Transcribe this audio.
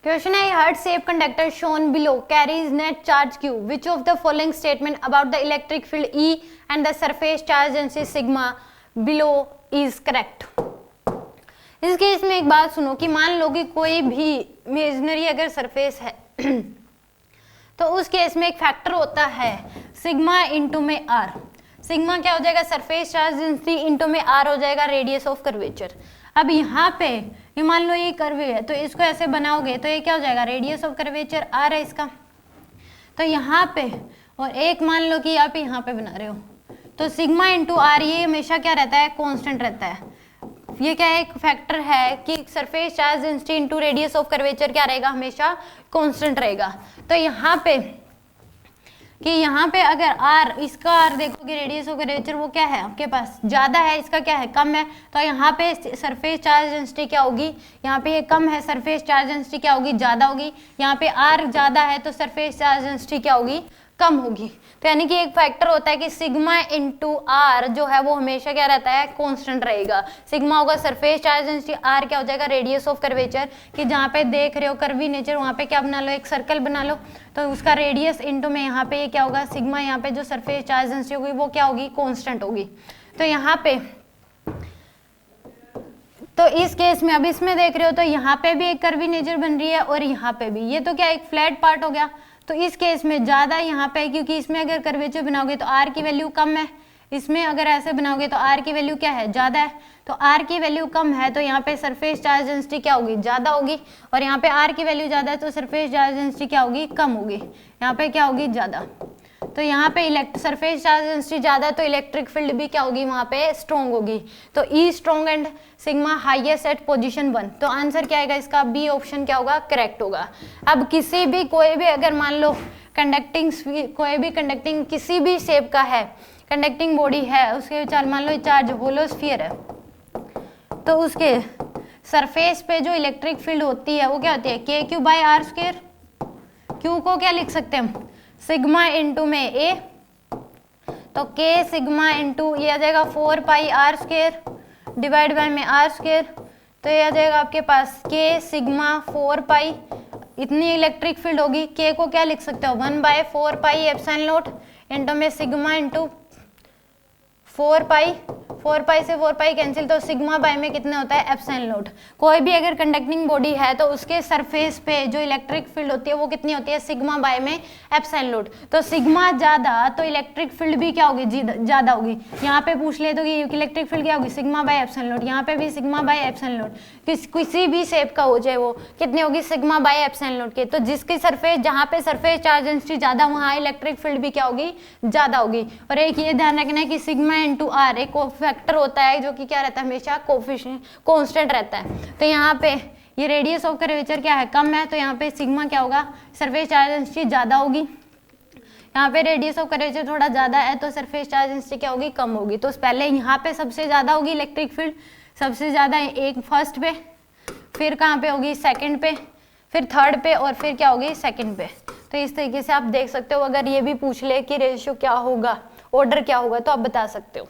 Question है heart shape conductor shown below carries net charge Q. Which of the following statement about the electric field E and the surface charge density sigma below is correct? इस case में एक बात सुनो कि मान लो कि कोई भी इमेजिनरी अगर सरफेस है तो उस केस में एक फैक्टर होता है सिग्मा इंटू में आर। सिग्मा क्या हो जाएगा? सरफेस चार्ज डेंसिटी इंटू में आर हो जाएगा रेडियस ऑफ कर्वेचर। अब यहाँ पे ये मान लो ये कर्व है तो इसको ऐसे बनाओगे तो ये क्या हो जाएगा? रेडियस ऑफ कर्वेचर आर है इसका। तो यहाँ पे और एक मान लो कि आप यहाँ पे बना रहे हो तो सिग्मा इंटू आर ये हमेशा क्या रहता है? कांस्टेंट रहता है। ये क्या है? एक फैक्टर है कि surface charge density into radius of curvature क्या रहेगा? हमेशा कांस्टेंट रहेगा। तो यहाँ पे अगर आर, इसका आर देखोगे रेडियस ऑफ कर्वेचर वो क्या है आपके पास? ज्यादा है, इसका क्या है? कम है। तो यहाँ पे सरफेस चार्ज डेंसिटी क्या होगी? यहाँ पे ये कम है, सरफेस चार्ज डेंसिटी क्या होगी? ज्यादा होगी। यहाँ पे आर ज्यादा है तो सरफेस चार्ज डेंसिटी क्या होगी? कम होगी। तो यानी कि एक फैक्टर होता है कि सिग्मा इंटू आर जो है वो हमेशा क्या रहता है? कांस्टेंट रहेगा। सिग्मा होगा सरफेस चार्ज डेंसिटी, आर क्या हो जाएगा? Radius of curvature. कि जहाँ पे देख रहे हो कर्वी नेचर वहाँ पे क्या बना लो? एक सर्कल बना लो। तो उसका रेडियस इंटू में यहाँ पे ये क्या होगा? सिग्मा। यहाँ पे जो सरफेस चार्ज डेंसिटी होगी वो क्या होगी? कांस्टेंट होगी। तो यहाँ पे तो इस केस में अब इसमें देख रहे हो तो यहाँ पे भी एक कर्वी नेचर बन रही है और यहाँ पे भी। ये तो क्या एक फ्लैट पार्ट हो गया। तो इस केस में ज्यादा यहाँ पे क्योंकि इसमें अगर कर्वेचर बनाओगे तो आर की वैल्यू कम है, इसमें अगर ऐसे बनाओगे तो आर की वैल्यू क्या है? ज्यादा है। तो आर की वैल्यू कम है तो यहाँ पे सरफेस चार्ज डेंसिटी क्या होगी? ज्यादा होगी। और यहाँ पे आर की वैल्यू ज्यादा है तो सरफेस चार्ज डेंसिटी क्या होगी? कम होगी। यहाँ पे क्या होगी? ज्यादा। तो यहाँ पे सरफेस चार्ज डेंसिटी ज्यादा है तो इलेक्ट्रिक फील्ड भी क्या होगी? वहां पे स्ट्रॉन्ग होगी। तो E strong and sigma highest at position 1। तो आंसर क्या आएगा इसका? बी ऑप्शन क्या होगा? करेक्ट होगा। अब किसी भी कोई भी अगर मान लो कंडक्टिंग किसी भी शेप का है, कंडक्टिंग बॉडी है, उसके चार मान लो चार्ज होलो स्फीयर है तो उसके सरफेस पे जो इलेक्ट्रिक फील्ड होती है वो क्या होती है? K Q by R square. Q को क्या लिख सकते हैं हम? सिग्मा इंटू में ए। तो के सिग्मा इंटू ये आ जाएगा 4 पाई आर स्क्वायर डिवाइड बाय में आर स्क्वायर। तो ये आ जाएगा आपके पास के सिग्मा 4 पाई, इतनी इलेक्ट्रिक फील्ड होगी। के को क्या लिख सकते हो? 1/4 पाई एप्सिलॉन नॉट इंटू में सिग्मा इंटू 4 पाई। 4 पाई से 4 पाई कैंसिल तो सिग्मा बाय में कितना होता है? Epsilon not. कोई भी अगर कंडक्टिंग बॉडी है तो उसके सरफेस पे जो इलेक्ट्रिक फील्ड होती है वो कितनी होती है? सिग्मा बाय में एप्सिलॉन नॉट। तो सिग्मा ज्यादा तो इलेक्ट्रिक फील्ड भी क्या होगी? ज्यादा होगी। यहाँ पे पूछ ले तो कि इलेक्ट्रिक फील्ड क्या होगी? Sigma by epsilon not. यहाँ पे भी सिग्मा बाय एप्सिलॉन नॉट। किसी भी शेप का हो जाए वो कितनी होगी? सिग्मा बाय एप्सिलॉन नॉट के। तो जिसकी सरफेस, जहाँ पे सरफेस चार्ज डेंसिटी ज्यादा वहाँ इलेक्ट्रिक फील्ड भी क्या होगी? ज्यादा होगी। और एक ये ध्यान रखना है कि सिग्मा इंटू आर एक फैक्टर होता है जो कि क्या रहता है? हमेशा कोफिशिएंट कांस्टेंट रहता है। तो यहाँ पे ये रेडियस ऑफ कर्वेचर क्या है? कम है। तो यहाँ पे सिग्मा क्या होगा? सरफेस चार्ज डेंसिटी ज्यादा होगी। यहाँ पे रेडियस ऑफ कर्वेचर थोड़ा ज्यादा है तो सरफेस चार्ज डेंसिटी क्या होगी? कम होगी। तो पहले यहाँ पे सबसे ज्यादा होगी इलेक्ट्रिक फील्ड, सबसे ज्यादा एक फर्स्ट पे, फिर कहाँ पे होगी? सेकंड पे, फिर थर्ड पे और फिर क्या होगी? सेकंड पे। तो इस तरीके से आप देख सकते हो। अगर ये भी पूछ ले कि रेशियो क्या होगा, ऑर्डर क्या होगा, तो आप बता सकते हो।